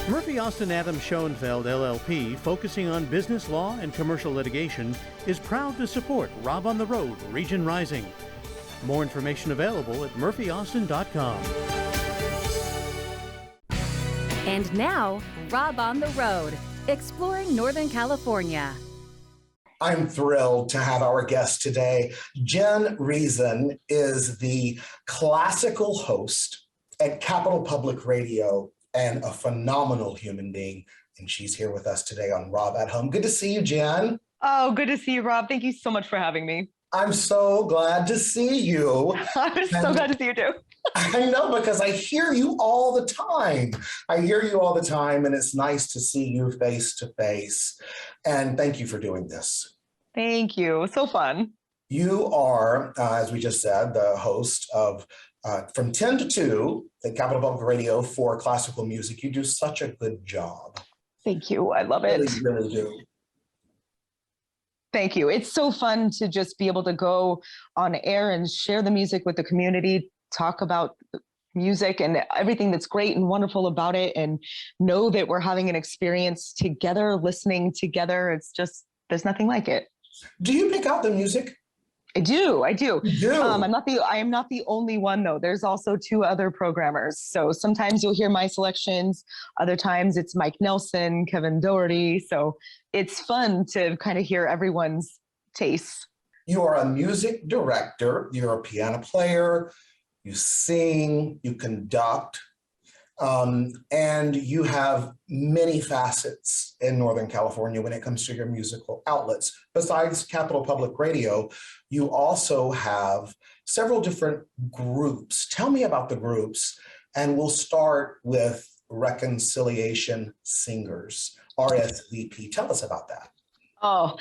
Murphy Austin Adams Schoenfeld LLP, focusing on business law and commercial litigation, is proud to support Rob on the Road Region Rising. More information available at murphyaustin.com. And now, Rob on the Road, exploring Northern California. I'm thrilled to have our guest today. Jen Reason is the classical host at Capital Public Radio and a phenomenal human being. And she's here with us today on Rob at Home. Good to see you, Jen. Oh, good to see you, Rob. Thank you so much for having me. I'm so glad to see you. I'm so glad to see you too. I know, because I hear you all the time. And it's nice to see you face to face. And thank you for doing this. Thank you. So fun. You are, as we just said, the host of From 10 to 2 at Capital Public Radio for classical music. You do such a good job. Thank you. I love it. You really do. Thank you. It's so fun to just be able to go on air and share the music with the community, talk about music and everything that's great and wonderful about it, and know that we're having an experience together, listening together. It's just, there's nothing like it. Do you pick out the music? I do. You do? I am not the only one though. There's also two other programmers. So sometimes you'll hear my selections. Other times it's Mike Nelson, Kevin Doherty. So it's fun to kind of hear everyone's tastes. You are a music director. You're a piano player. You sing, you conduct, and you have many facets in Northern California when it comes to your musical outlets. Besides Capital Public Radio, you also have several different groups. Tell me about the groups, and we'll start with Reconciliation Singers, RSVP. Tell us about that. Oh,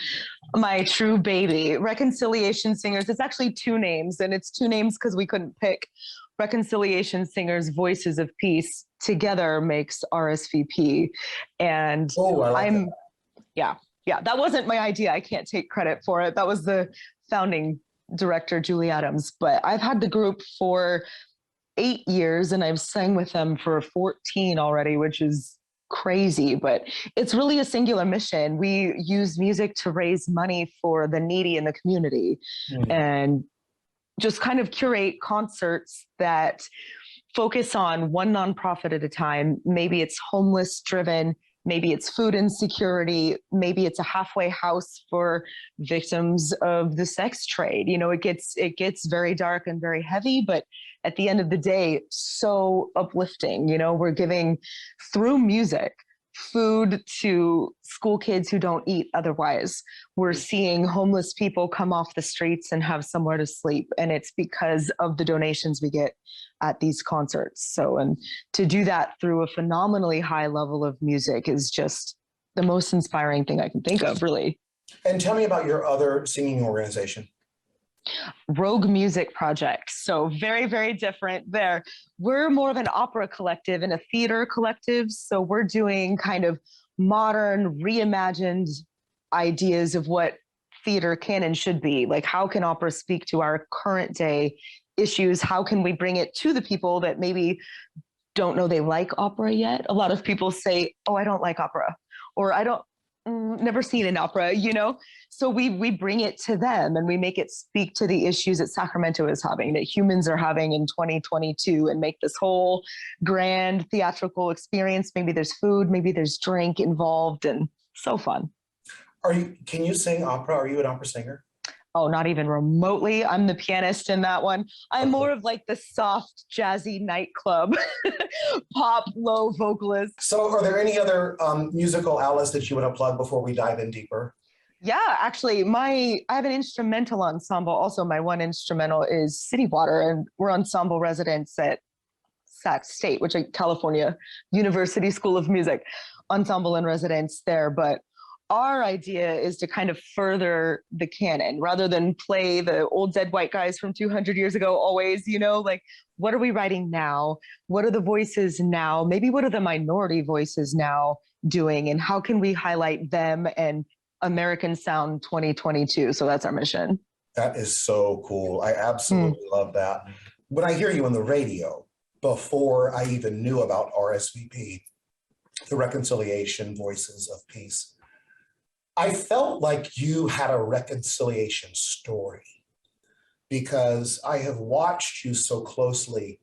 my true baby. Reconciliation Singers. It's actually two names, and it's two names because we couldn't pick. Reconciliation Singers, Voices of Peace, together makes RSVP. And yeah, that wasn't my idea. I can't take credit for it. That was the founding director, Julie Adams. But I've had the group for 8 years, and I've sang with them for 14 already, which is crazy, but it's really a singular mission. We use music to raise money for the needy in the community, and just kind of curate concerts that focus on one nonprofit at a time. Maybe it's homeless driven, maybe it's food insecurity, maybe it's a halfway house for victims of the sex trade. You know, it gets very dark and very heavy, but at the end of the day, so uplifting. You know, we're giving through music food to school kids who don't eat otherwise. We're seeing homeless people come off the streets and have somewhere to sleep. And it's because of the donations we get at these concerts. So, and to do that through a phenomenally high level of music is just the most inspiring thing I can think of, really. And tell me about your other singing organization. Rogue Music Project. So very, very different there. We're more of an opera collective and a theater collective. So we're doing kind of modern, reimagined ideas of what theater can and should be. Like, how can opera speak to our current day issues? How can we bring it to the people that maybe don't know they like opera yet? A lot of people say, oh, I don't like opera, or I don't, never seen an opera, you know? So we bring it to them and we make it speak to the issues that Sacramento is having, that humans are having in 2022, and make this whole grand theatrical experience. Maybe there's food, maybe there's drink involved, and so fun. Can you sing opera? Are you an opera singer? Oh, not even remotely. I'm the pianist in that one. I'm more of like the soft, jazzy nightclub, pop, low vocalist. So are there any other musical outlets that you want to plug before we dive in deeper? Yeah, actually, I have an instrumental ensemble. Also, my one instrumental is City Water, and we're ensemble residents at Sac State, which is California University School of Music, ensemble in residence there. But our idea is to kind of further the canon rather than play the old dead white guys from 200 years ago always, you know, like, what are we writing now? What are the voices now? Maybe what are the minority voices now doing? And how can we highlight them and American Sound 2022? So that's our mission. That is so cool. I absolutely love that. When I hear you on the radio, before I even knew about RSVP, the reconciliation voices of peace. I felt like you had a reconciliation story because I have watched you so closely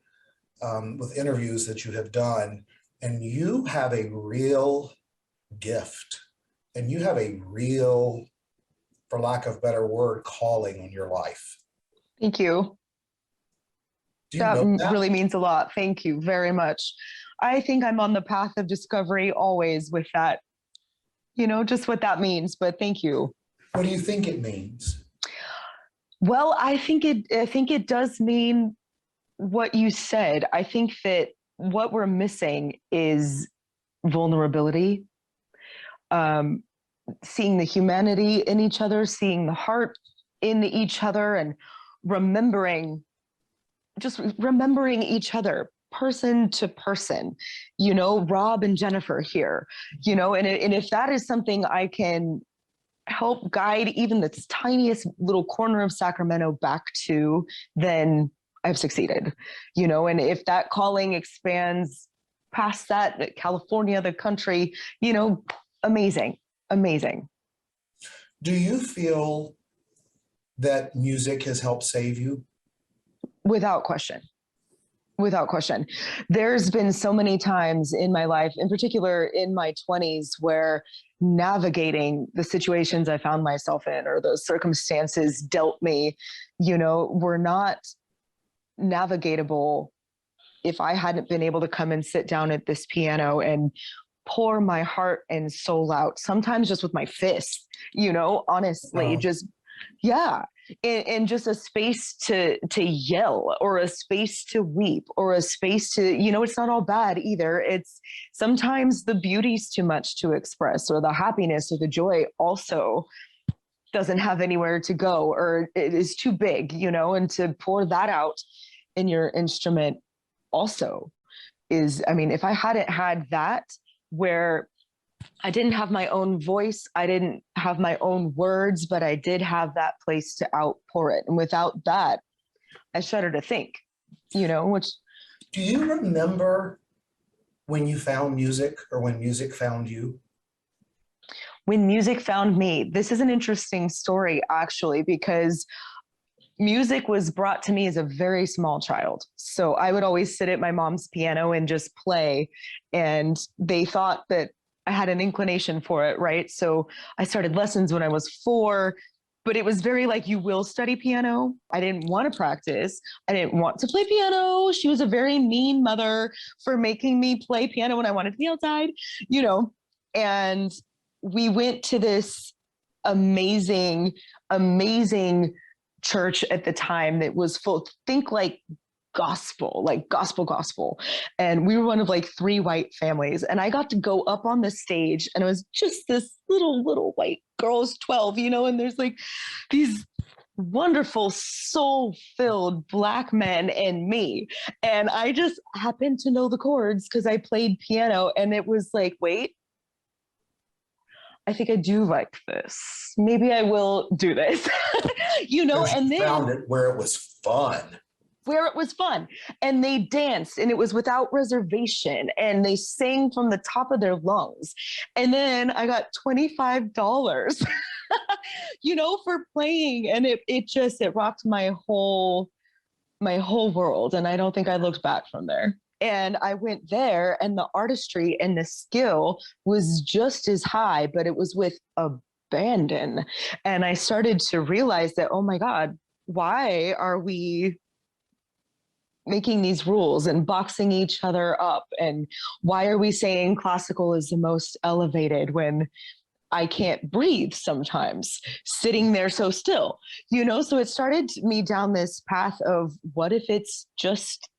with interviews that you have done, and you have a real gift and you have a real, for lack of a better word, calling on your life. Thank you. Do you know that? Really means a lot. Thank you very much. I think I'm on the path of discovery always with that, just what that means, but thank you. What do you think it means? Well, I think it does mean what you said. I think that what we're missing is vulnerability, seeing the humanity in each other, seeing the heart in each other, and remembering each other person to person, Rob and Jennifer here, and if that is something I can help guide even the tiniest little corner of Sacramento back to, then I've succeeded, and if that calling expands past that, California, the country, amazing. Do you feel that music has helped save you? Without question. There's been so many times in my life, in particular in my 20s, where navigating the situations I found myself in or those circumstances dealt me, were not navigatable if I hadn't been able to come and sit down at this piano and pour my heart and soul out, sometimes just with my fists, honestly, just, yeah. And just a space to yell, or a space to weep, or a space to, it's not all bad either. It's sometimes the beauty's too much to express, or the happiness or the joy also doesn't have anywhere to go, or it is too big, and to pour that out in your instrument also is, if I hadn't had that, where I didn't have my own voice, I didn't have my own words, but I did have that place to outpour it. And without that, I shudder to think, which. Do you remember when you found music, or when music found you? When music found me, this is an interesting story, actually, because music was brought to me as a very small child. So I would always sit at my mom's piano and just play. And they thought that I had an inclination for it, right? So I started lessons when I was 4, but it was very like, you will study piano. I didn't want to practice. I didn't want to play piano. She was a very mean mother for making me play piano when I wanted to be outside, and we went to this amazing church at the time that was full, think like gospel. And we were one of like 3 white families. And I got to go up on the stage, and it was just this little white girl's 12, and there's like these wonderful soul-filled Black men and me. And I just happened to know the chords because I played piano, and it was like, wait, I think I do like this. Maybe I will do this, and then found it where it was fun. And they danced, and it was without reservation, and they sang from the top of their lungs. And then I got $25, for playing. And it rocked my whole world. And I don't think I looked back from there. And I went there, and the artistry and the skill was just as high, but it was with abandon. And I started to realize that, oh my God, why are we making these rules and boxing each other up? And why are we saying classical is the most elevated when I can't breathe sometimes sitting there so still, So it started me down this path of, what if it's just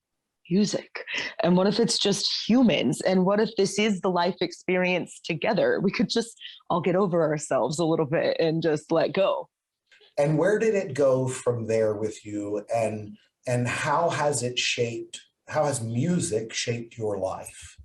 music? And what if it's just humans? And what if this is the life experience together? We could just all get over ourselves a little bit and just let go. And where did it go from there with you? And how has music shaped your life?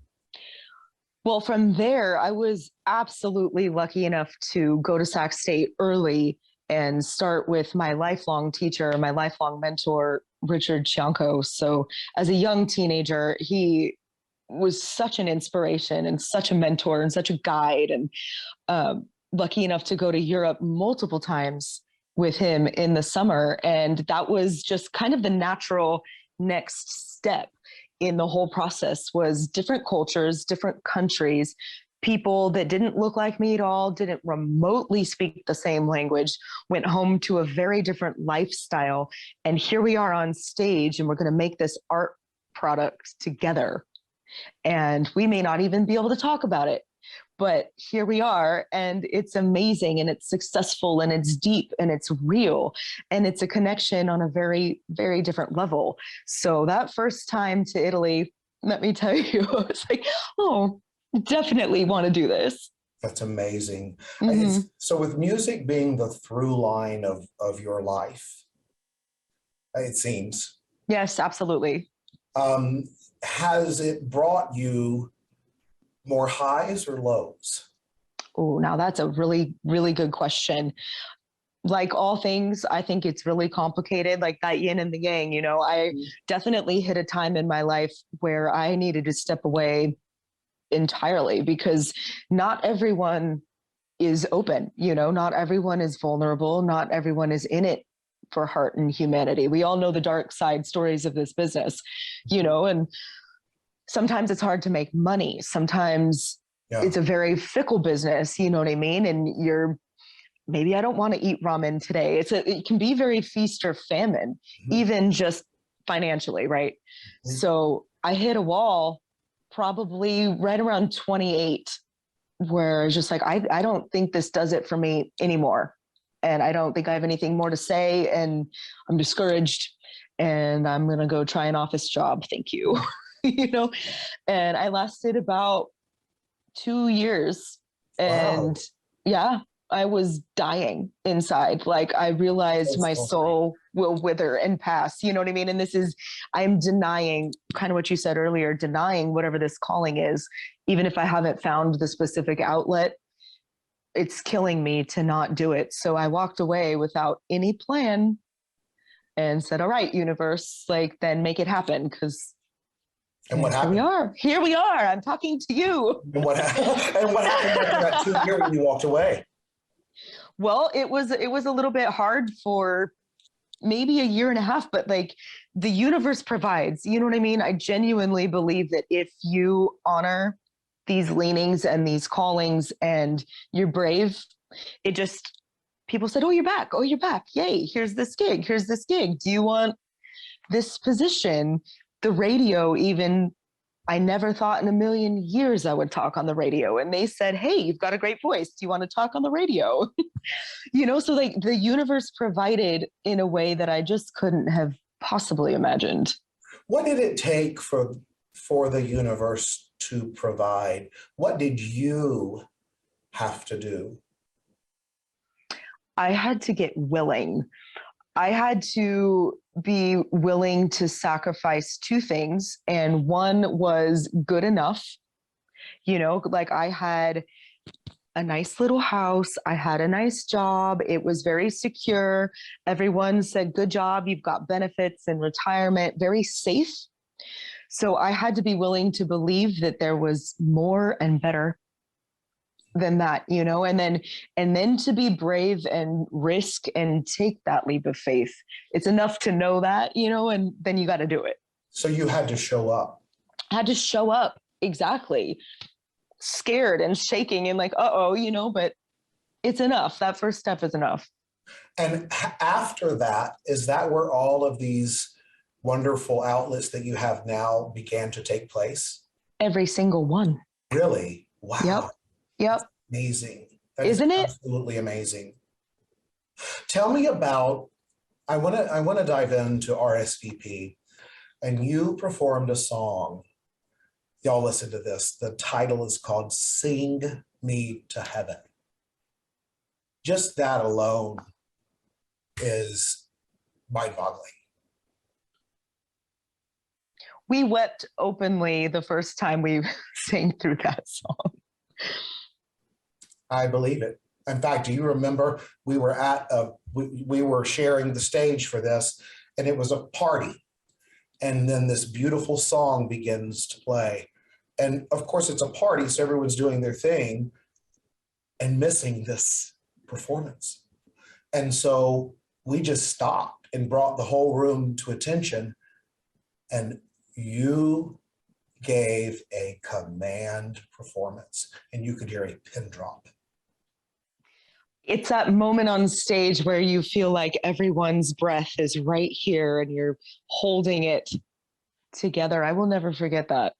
Well, from there, I was absolutely lucky enough to go to Sac State early and start with my lifelong teacher, my lifelong mentor, Richard Chianco. So as a young teenager, he was such an inspiration and such a mentor and such a guide. And lucky enough to go to Europe multiple times with him in the summer. And that was just kind of the natural next step in the whole process, was different cultures, different countries, people that didn't look like me at all, didn't remotely speak the same language, went home to a very different lifestyle. And here we are on stage, and we're going to make this art product together. And we may not even be able to talk about it, but here we are, and it's amazing, and it's successful, and it's deep, and it's real, and it's a connection on a very, very different level. So that first time to Italy, let me tell you, I was like, oh, definitely want to do this. That's amazing. Mm-hmm. So with music being the through line of your life, it seems. Yes, absolutely. Has it brought you more highs or lows? Oh, now that's a really, really good question. Like all things, I think it's really complicated, like that yin and the yang. You know, I definitely hit a time in my life where I needed to step away entirely, because not everyone is open, you know, not everyone is vulnerable, not everyone is in it for heart and humanity. We all know the dark side stories of this business, you know, and sometimes it's hard to make money. Sometimes it's a very fickle business, you know what I mean? And maybe I don't want to eat ramen today. It can be very feast or famine, even just financially, right? So I hit a wall probably right around 28, where it's just like, I don't think this does it for me anymore. And I don't think I have anything more to say. And I'm discouraged, and I'm going to go try an office job. Thank you. You know, and I lasted about 2 years, and yeah, I was dying inside. Like, I realized my soul will wither and pass, you know what I mean? And I'm denying kind of what you said earlier, denying whatever this calling is. Even if I haven't found the specific outlet, it's killing me to not do it. So I walked away without any plan and said, all right, universe, like, then make it happen. And what happened? Here we are. I'm talking to you. And what happened after that 2 years when you walked away? Well, it was a little bit hard for maybe a year and a half, but like, the universe provides, you know what I mean? I genuinely believe that if you honor these leanings and these callings and you're brave, people said, oh, you're back. Oh, you're back. Yay. Here's this gig. Do you want this position? The radio, even, I never thought in a million years I would talk on the radio. And they said, hey, you've got a great voice. Do you want to talk on the radio? You know, so like, the universe provided in a way that I just couldn't have possibly imagined. What did it take for the universe to provide? What did you have to do? I had to get willing. I had to be willing to sacrifice two things. And one was good enough. You know, like, I had a nice little house. I had a nice job. It was very secure. Everyone said, good job. You've got benefits and retirement, very safe. So I had to be willing to believe that there was more and better than that, you know, and then to be brave and risk and take that leap of faith. It's enough to know that, you know, and then you got to do it. So you had to show up. I had to show up. Exactly. Scared and shaking and like, uh-oh, you know, but it's enough. That first step is enough. And after that, is that where all of these wonderful outlets that you have now began to take place? Every single one. Really? Wow. Yep. Amazing. Isn't it? Absolutely amazing. Tell me about, I want to dive into RSVP, and you performed a song. Y'all listen to this. The title is called Sing Me to Heaven. Just that alone is mind-boggling. We wept openly the first time we sang through that song. I believe it. In fact, do you remember we were we were sharing the stage for this, and it was a party, and then this beautiful song begins to play, And of course, it's a party, so everyone's doing their thing and missing this performance. And so we just stopped and brought the whole room to attention. And you gave a command performance, and you could hear a pin drop. It's that moment on stage where you feel like everyone's breath is right here and you're holding it together. I will never forget that.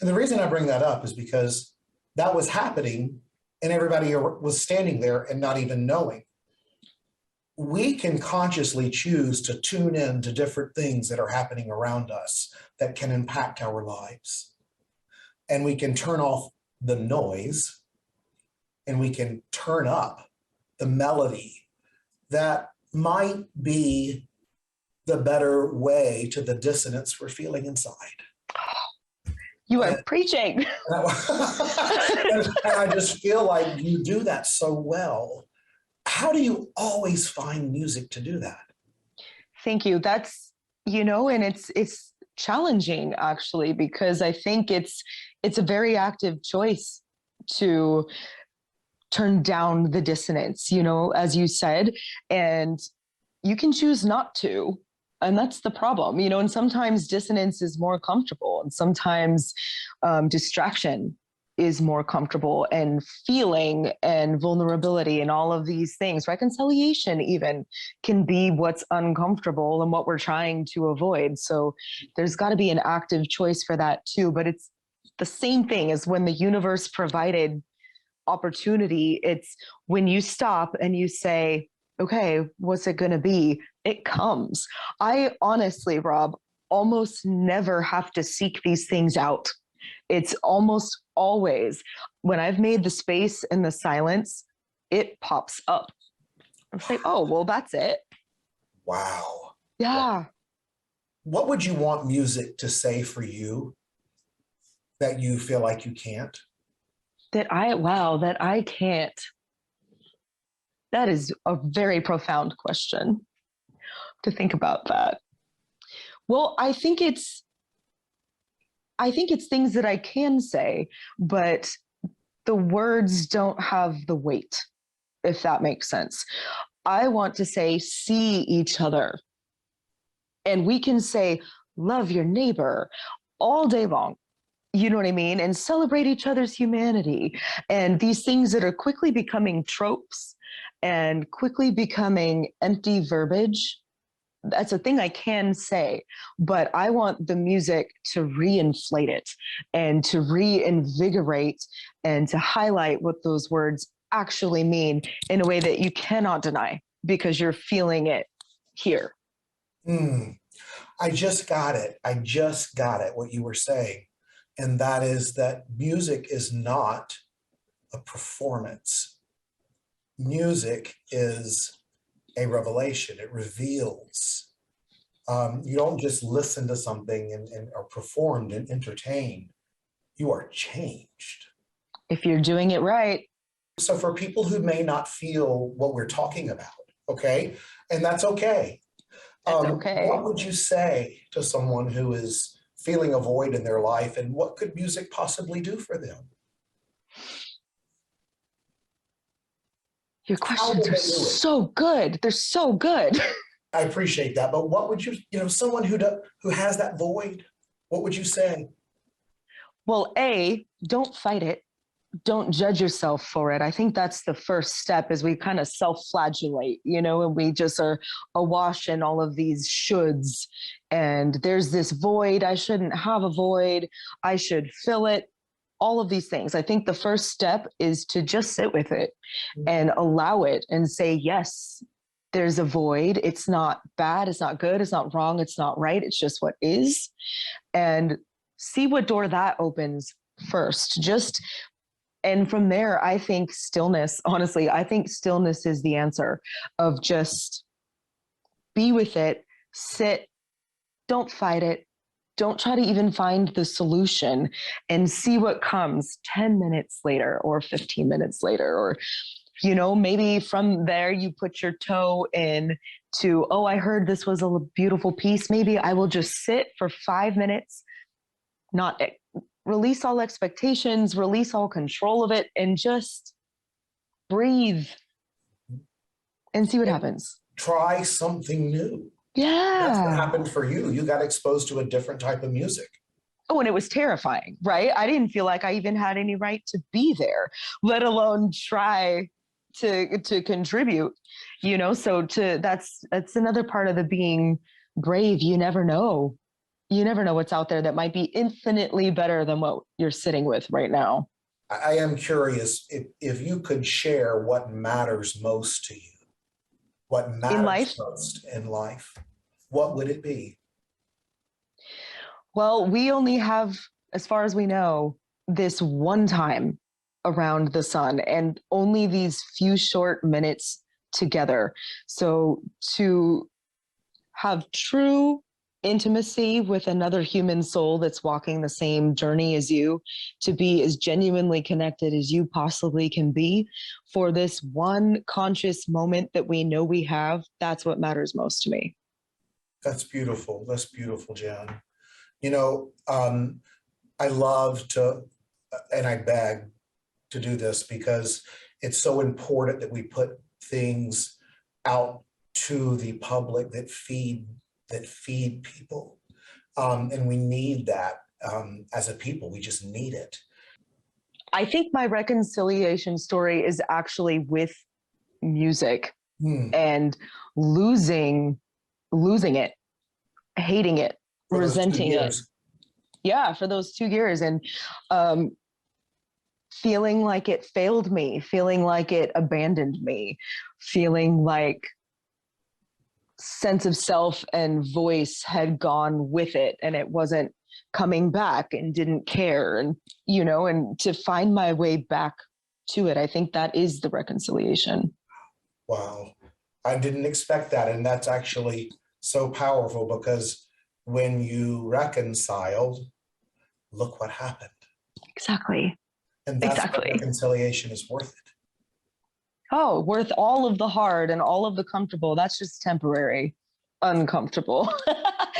And the reason I bring that up is because that was happening and everybody was standing there and not even knowing. We can consciously choose to tune in to different things that are happening around us that can impact our lives. And we can turn off the noise and we can turn up the melody that might be the better way to the dissonance we're feeling inside. You are preaching. And I just feel like you do that so well. How do you always find music to do that? Thank you. That's, and it's challenging actually, because I think it's a very active choice to turn down the dissonance, as you said, and you can choose not to. And that's the problem, and sometimes dissonance is more comfortable, and sometimes distraction is more comfortable, and feeling and vulnerability and all of these things, reconciliation even, can be what's uncomfortable and what we're trying to avoid. So there's got to be an active choice for that too. But it's the same thing as when the universe provided opportunity. It's when you stop and you say, okay, what's it going to be? It comes. I honestly, Rob, almost never have to seek these things out. It's almost always when I've made the space and the silence, it pops up. I'm like, oh, well, that's it. Wow. Yeah. What would you want music to say for you that you feel like you can't? That I can't. That is a very profound question to think about that. Well, I think it's things that I can say, but the words don't have the weight, if that makes sense. I want to say, see each other. And we can say, love your neighbor all day long. You know what I mean? And celebrate each other's humanity. And these things that are quickly becoming tropes and quickly becoming empty verbiage, that's a thing I can say, but I want the music to reinflate it and to reinvigorate and to highlight what those words actually mean in a way that you cannot deny because you're feeling it here. I just got it. What you were saying. And that is that music is not a performance. Music is a revelation. It reveals. You don't just listen to something and are performed and entertained. You are changed. If you're doing it right. So for people who may not feel what we're talking about, okay, and that's okay. Okay. What would you say to someone who is feeling a void in their life, and what could music possibly do for them? Your questions are so good. They're so good. I appreciate that. But what would you, someone who has that void, what would you say? Well, don't fight it. Don't judge yourself for it. I think that's the first step, is we kind of self-flagellate, and we just are awash in all of these shoulds. And there's this void. I shouldn't have a void. I should fill it. All of these things. I think the first step is to just sit with it and allow it and say, yes, there's a void. It's not bad. It's not good. It's not wrong. It's not right. It's just what is. And see what door that opens first. And from there, I think stillness, honestly, I think stillness is the answer of just be with it, sit, don't fight it. Don't try to even find the solution, and see what comes 10 minutes later or 15 minutes later. Or, maybe from there you put your toe in to, oh, I heard this was a beautiful piece. Maybe I will just sit for 5 minutes, not release all expectations, release all control of it, and just breathe and see what happens. Try something new. Yeah. That's what happened for you. You got exposed to a different type of music. Oh, and it was terrifying, right? I didn't feel like I even had any right to be there, let alone try to contribute, so that's another part of the being brave. You never know what's out there that might be infinitely better than what you're sitting with right now. I am curious if you could share what matters most to you, what matters most in life, what would it be? Well, we only have, as far as we know, this one time around the sun and only these few short minutes together. So to have true intimacy with another human soul that's walking the same journey as you, to be as genuinely connected as you possibly can be for this one conscious moment that we know we have, that's what matters most to me. That's beautiful. That's beautiful, Jen. I love to, and I beg to do this because it's so important that we put things out to the public that feed people. And we need that as a people. We just need it. I think my reconciliation story is actually with music and losing it, hating it, for resenting it. Yeah, for those 2 years. And feeling like it failed me, feeling like it abandoned me, feeling like sense of self and voice had gone with it and it wasn't coming back and didn't care. And, and to find my way back to it, I think that is the reconciliation. Wow. I didn't expect that. And that's actually so powerful because when you reconciled, look what happened. Exactly. And that's what reconciliation is worth it. Oh, worth all of the hard and all of the comfortable. That's just temporary, uncomfortable.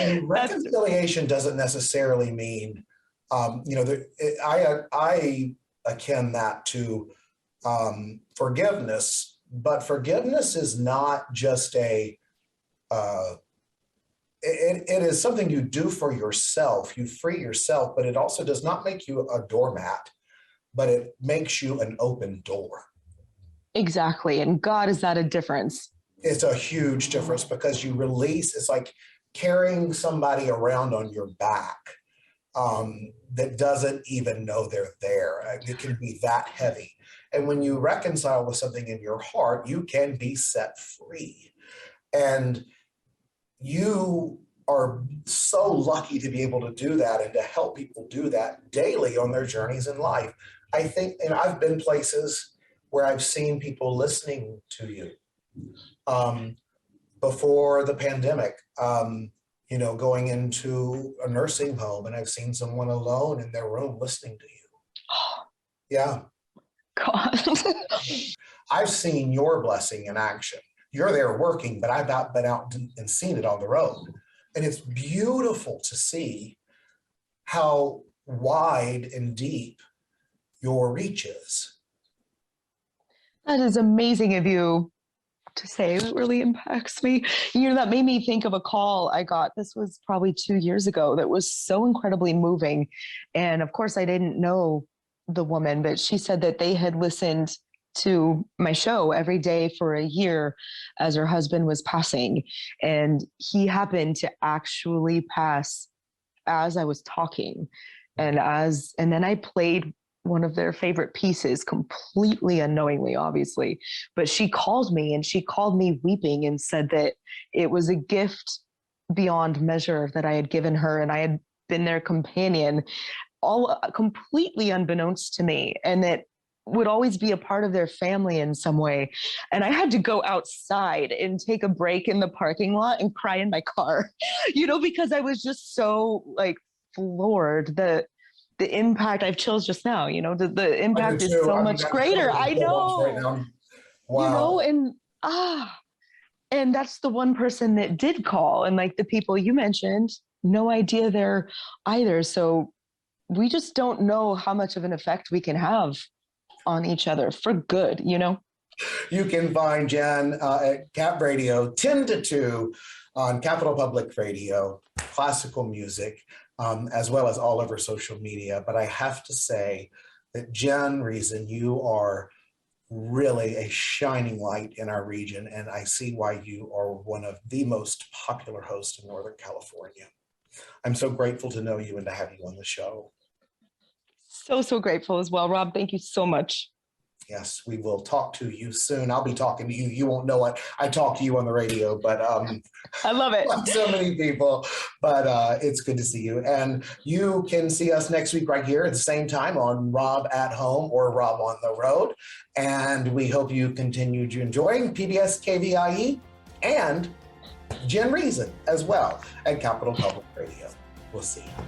And reconciliation doesn't necessarily mean, I akin that to forgiveness, but forgiveness is not just it is something you do for yourself. You free yourself, but it also does not make you a doormat, but it makes you an open door. Exactly. And God, is that a difference? It's a huge difference because you release, it's like carrying somebody around on your back that doesn't even know they're there. It can be that heavy. And when you reconcile with something in your heart, you can be set free. And you are so lucky to be able to do that and to help people do that daily on their journeys in life. I think, and I've been places where I've seen people listening to you before the pandemic, going into a nursing home, and I've seen someone alone in their room listening to you. Yeah. God. I've seen your blessing in action. You're there working, but I've been out and seen it on the road. And it's beautiful to see how wide and deep your reach is. That is amazing of you to say. It really impacts me. That made me think of a call I got. This was probably 2 years ago. That was so incredibly moving. And of course, I didn't know the woman, but she said that they had listened to my show every day for a year as her husband was passing. And he happened to actually pass as I was talking. And then I played one of their favorite pieces completely unknowingly, obviously. But she called me weeping and said that it was a gift beyond measure that I had given her. And I had been their companion, all completely unbeknownst to me. And that would always be a part of their family in some way. And I had to go outside and take a break in the parking lot and cry in my car, because I was just so floored. The impact, I've chills just now, the impact is so much greater. I know. Right now. Wow. And that's the one person that did call. And the people you mentioned, no idea there either. So we just don't know how much of an effect we can have on each other for good, you know? You can find Jen at Cap Radio 10 to 2 on Capital Public Radio, classical music, as well as all over social media. But I have to say that Jen Reason, you are really a shining light in our region, and I see why you are one of the most popular hosts in Northern California. I'm so grateful to know you and to have you on the show. So grateful as well, Rob. Thank you so much. Yes, we will talk to you soon. I'll be talking to you. You won't know it. I talk to you on the radio, but I love it. so many people, but it's good to see you. And you can see us next week right here at the same time on Rob at Home or Rob on the Road. And we hope you continue to enjoying PBS KVIE and Jen Reason as well at Capital Public Radio. We'll see you.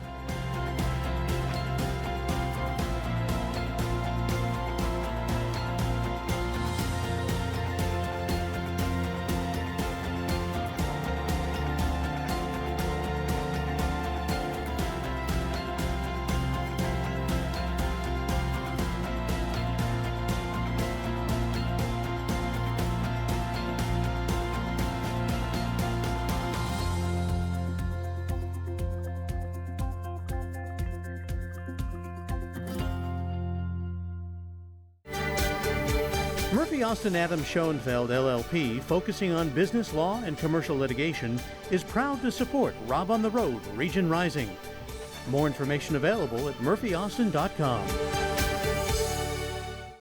Murphy Austin Adams Schoenfeld LLP, focusing on business law and commercial litigation, is proud to support Rob on the Road, Region Rising. More information available at murphyaustin.com.